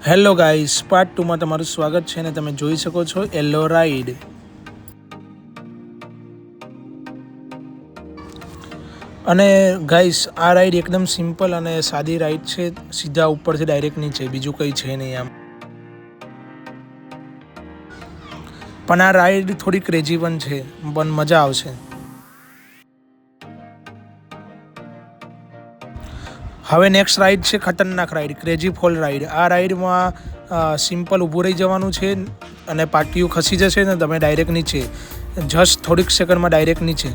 Hello guys, part 2 માં તમારું સ્વાગત છે અને તમે જોઈ શકો છો યલો રાઈડ। અને ગાઈસ, આ રાઈડ એકદમ સિમ્પલ અને સાદી રાઈડ છે, સીધા ઉપરથી ડાયરેક્ટ નીચે, બીજું કંઈ છે નહીં આમ। પણ આ રાઈડ થોડી ક્રેઝી પણ છે, પણ મજા આવશે। હવે નેક્સ્ટ રાઈડ છે ખતરનાક રાઈડ, ક્રેઝી ફોલ રાઈડ। આ રાઈડમાં સિમ્પલ ઊભું રહી જવાનું છે અને પાટીઓ ખસી જશે ને તમે ડાયરેક્ટ નીચે, જસ્ટ થોડીક સેકન્ડમાં ડાયરેક્ટ નીચે।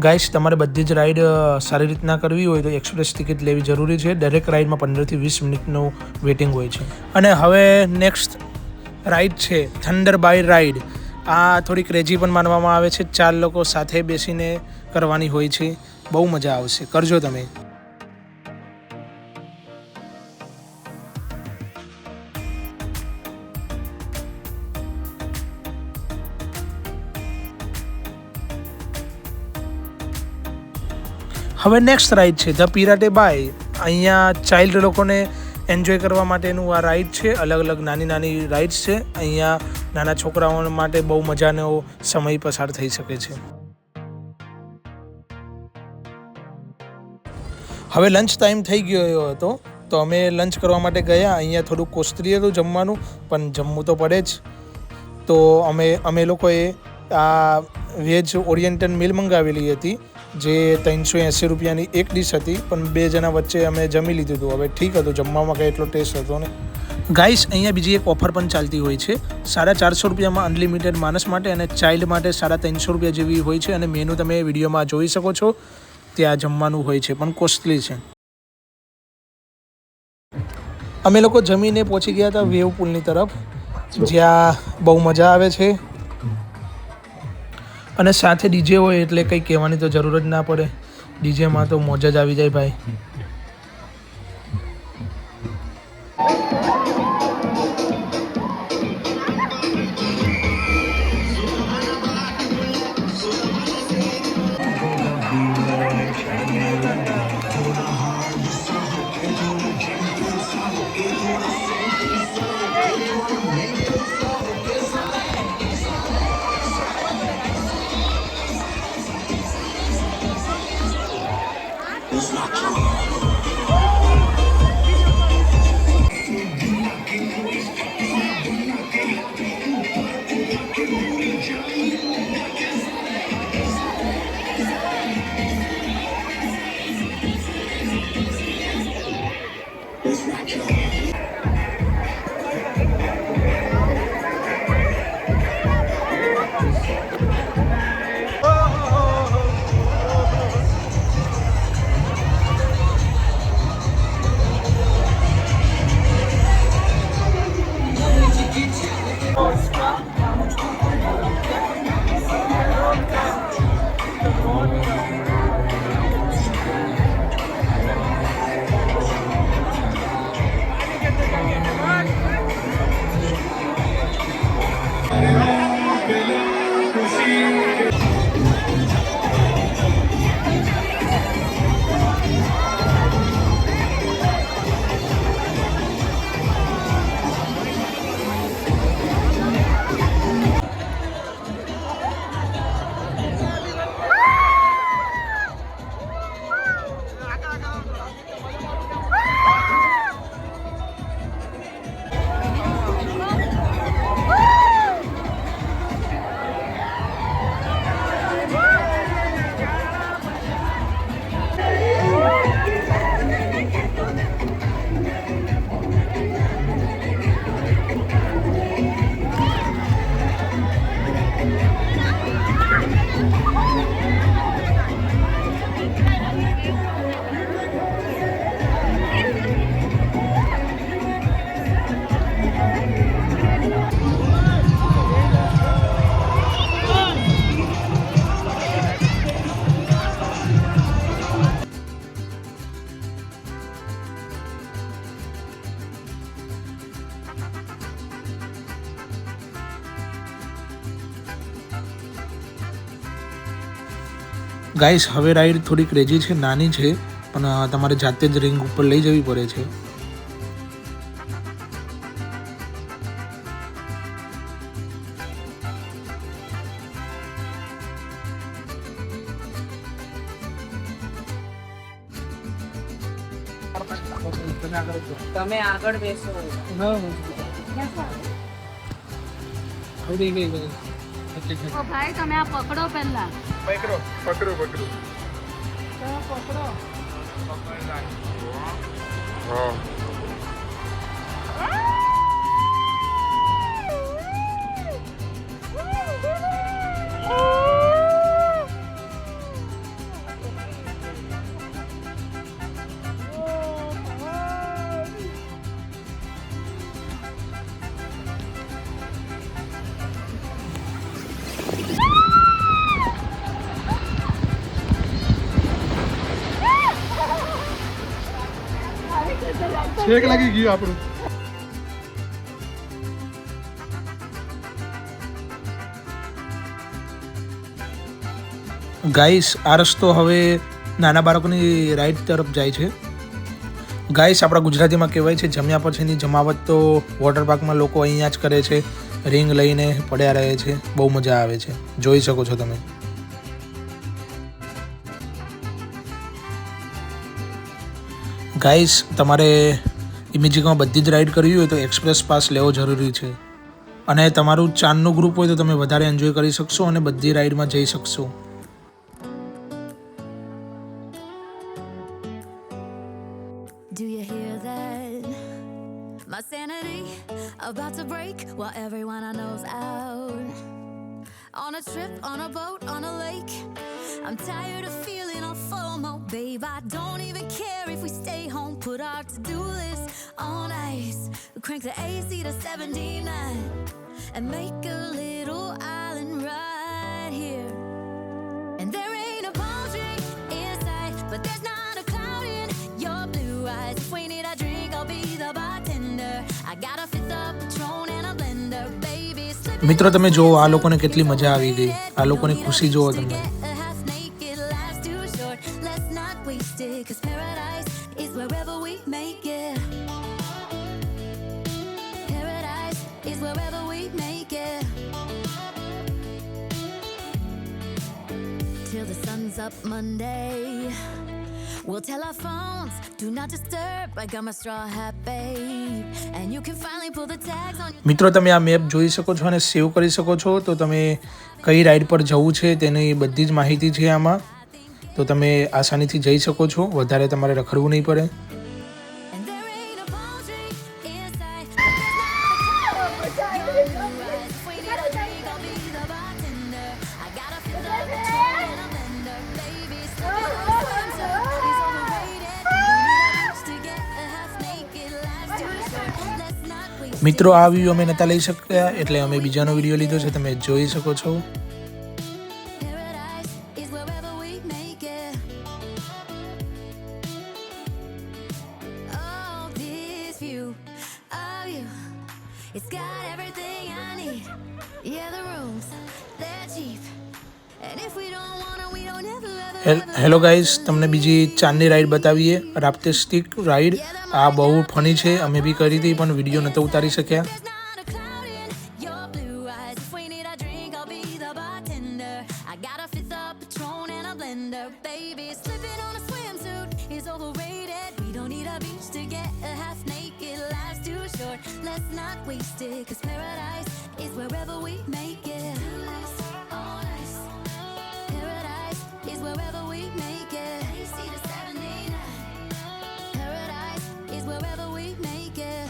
ગાઈસ, તમારે બધી જ રાઈડ સારી રીતના કરવી હોય તો એક્સપ્રેસ ટિકિટ લેવી જરૂરી છે। દરેક રાઈડમાં 15 થી 20 મિનિટનું વેઇટિંગ હોય છે। અને હવે નેક્સ્ટ રાઈડ છે થંડર બાય રાઈડ। આ થોડી ક્રેઝી પણ માનવામાં આવે છે, 4 લોકો સાથે બેસીને કરવાની હોય છે, બહુ મજા આવશે, કરજો તમે। હવે નેક્સ્ટ રાઈડ છે ધ પિરાટે બાય। અહીંયા ચાઇલ્ડ લોકોને એન્જોય કરવા માટેનું આ રાઈડ છે, અલગ અલગ નાની નાની રાઈડ્સ છે। અહીંયા નાના છોકરાઓ માટે બહુ મજાનો સમય પસાર થઈ શકે છે। હવે લંચ ટાઈમ થઈ ગયો હતો તો અમે લંચ કરવા માટે ગયા। અહીંયા થોડું કોસ્ટલી હતું જમવાનું, પણ જમવું તો પડે જ। તો અમે લોકોએ આ વેજ ઓરિએન્ટલ મીલ મંગાવેલી હતી, જે 380 રૂપિયાની એક ડીશ હતી, પણ 2 જણા વચ્ચે અમે જમી લીધું હતું। હવે ઠીક હતું, જમવામાં કંઈ એટલો ટેસ્ટ હતો ને। ગાઈસ, અહીંયા બીજી એક ઓફર પણ ચાલતી હોય છે, 450 રૂપિયામાં અનલિમિટેડ માણસ માટે અને ચાઇલ્ડ માટે 350 રૂપિયા જેવી હોય છે। અને મેનુ તમે વિડીયોમાં જોઈ શકો છો, ત્યાં જમવાનું હોય છે, પણ કોસ્ટલી છે। અમે લોકો જમીને પહોંચી ગયા હતા વેવ પુલની તરફ, જ્યાં બહુ મજા આવે છે અને સાથે ડીજે હોય એટલે કંઈ કહેવાની તો જરૂર જ ના પડે। ડીજેમાં તો મોજ જ આવી જાય ભાઈ। ગાઈસ હવે રાઈડ થોડી ક્રેઝી છે, નાની છે, પણ તમારે જાતે જ રિંગ ઉપર લઈ જવી પડે છે. તમે આગળ બેસો. ભાઈ તમે આ પકડો પહેલા. પકડો. છેક લાગી ગયું આપણું. ગાઈસ આ રસ્તો હવે નાના બાળકોની રાઈડ તરફ જાય છે. ગાઈસ આપણા ગુજરાતીમાં કહેવાય છે જમ્યા પછીની જમાવટ તો વોટર પાર્કમાં લોકો અહીંયા જ કરે છે. રિંગ લઈને પડ્યા રહે છે, બહુ મજા આવે છે, જોઈ શકો છો તમે. ગાઈસ તમારે ઇમેજિકામાં બધી જ રાઈડ કરવી હોય તો એક્સપ્રેસ પાસ લેવો જરૂરી છે. અને તમારું 4નું ગ્રુપ હોય તો તમે વધારે એન્જોય કરી શકશો અને બધી રાઈડમાં જઈ શકશો. Do you hear that? My sanity about to break while everyone I know's out. On a trip, on a boat, on a lake. I'm tired of feeling all FOMO, babe. I don't even care if we stay home. Put our to-do list on ice. We crank the AC to 79 and make a little island right here. And there ain't a palm tree in sight, but there's not a cloud in your blue eyes. If we need a drink, I'll be the bartender. I got a fifth of Patron and a blender, baby. મિત્રો તમે જુઓ આ લોકોને કેટલી મજા આવી ગઈ, આ લોકોની ખુશી જુઓ તમે. Cause paradise is wherever we make it. Paradise is wherever we make it. Till the sun's up Monday, we'll tell our phones, do not disturb. I got my straw hat, babe. And you can finally pull the tags on. મિત્રો તમે આ map જોઈ શકો છો અને સેવ કરી શકો છો, તો તમે કઈ રાઈડ પર જવું છે તેની બધી જ માહિતી છે આમાં. તો તમે આસાનીથી જઈ શકો છો, વધારે તમારે રખડવું નહીં પડે. મિત્રો આ વ્યૂ અમે નહોતા લઈ શક્યા એટલે અમે બીજાનો વિડીયો લીધો છે, તમે જોઈ શકો છો. It's got everything I need. Yeah, the rooms, they're cheap. And if we don't wanna, we don't ever. Hello guys, તમને બીજી 4ની રાઈડ બતાવીએ. રાપ્ટિસ્ટિક રાઈડ આ બહુ ફની છે, અમે બી કરી હતી પણ વિડીયો નહોતો ઉતારી શક્યા. Let's not waste it, cause paradise is wherever we make it. Paradise is wherever we make it. Paradise is wherever we make it.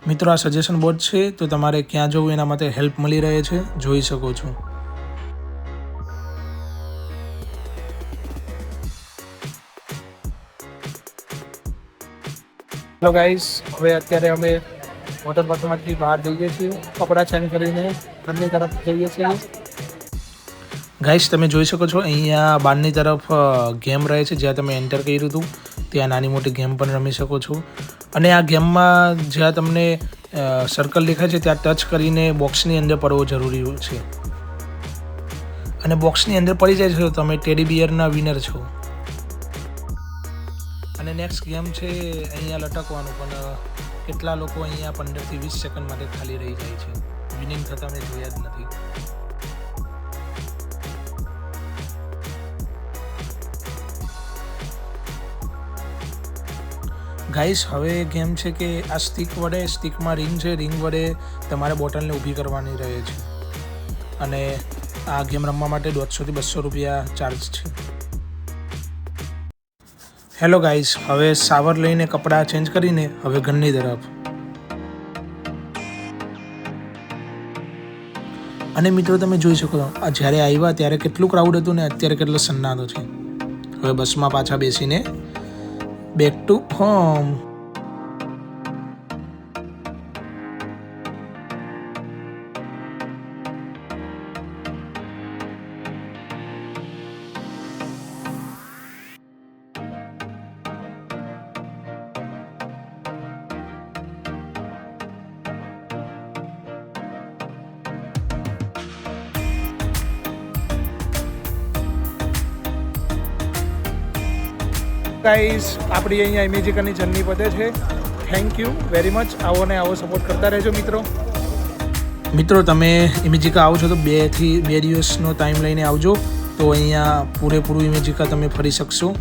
મિત્રો આ સજેશન બોર્ડ છે, તો તમારે ક્યાં જવું એના માટે હેલ્પ મળી રહે છે, જોઈ શકો છો. હેલો ગાઈસ, હવે અત્યારે અમે વોટર પાર્કમાંથી બહાર જઈએ છીએ, કપડાં ચેન્જ કરીને ઘરની તરફ જઈએ છીએ. ગાઈસ તમે જોઈ શકો છો અહીંયા બહારની તરફ ગેમ રહે છે. જ્યાં તમે એન્ટર કર્યું હતું ત્યાં નાની મોટી ગેમ પણ રમી શકો છો. અને આ ગેમમાં જ્યાં તમને સર્કલ દેખાય છે ત્યાં ટચ કરીને બોક્સની અંદર પડવો જરૂરી છે. અને બોક્સની અંદર પડી જાય છે તો તમે ટેડી બિયરના વિનર છો. અને નેક્સ્ટ ગેમ છે અહીંયા લટકવાનું, પણ કેટલા લોકો અહીંયા 15 થી 20 સેકન્ડ માટે ખાલી રહી જાય છે. વિનિંગ થતા મેં જોયા જ નથી. ગાઈસ હવે ગેમ છે કે આ સ્ટિકમાં રિંગ છે, રિંગ વડે તમારે બોટલને ઊભી કરવાની રહે છે. અને આ ગેમ રમવા માટે 150 થી 200 રૂપિયા ચાર્જ છે. હેલો ગાઈસ, હવે શાવર લઈને કપડાં ચેન્જ કરીને હવે ઘરની તરફ. અને મિત્રો તમે જોઈ શકો છો જ્યારે આવ્યા ત્યારે કેટલું ક્રાઉડ હતું ને અત્યારે કેટલો સન્નાટો છે. હવે બસમાં પાછા બેસીને બેક ટુ હોમ. ગાઈસ આપણી અહીંયા ઇમેજિકાની જર્ની પતે છે. Thank you very much. આવો ને આવો સપોર્ટ કરતા રહેજો મિત્રો. મિત્રો તમે ઇમેજિકા આવો છો તો 2 દિવસનો ટાઈમ લઈને આવજો, તો અહીંયા પૂરેપૂરું ઇમેજિકા તમે ફરી શકશો.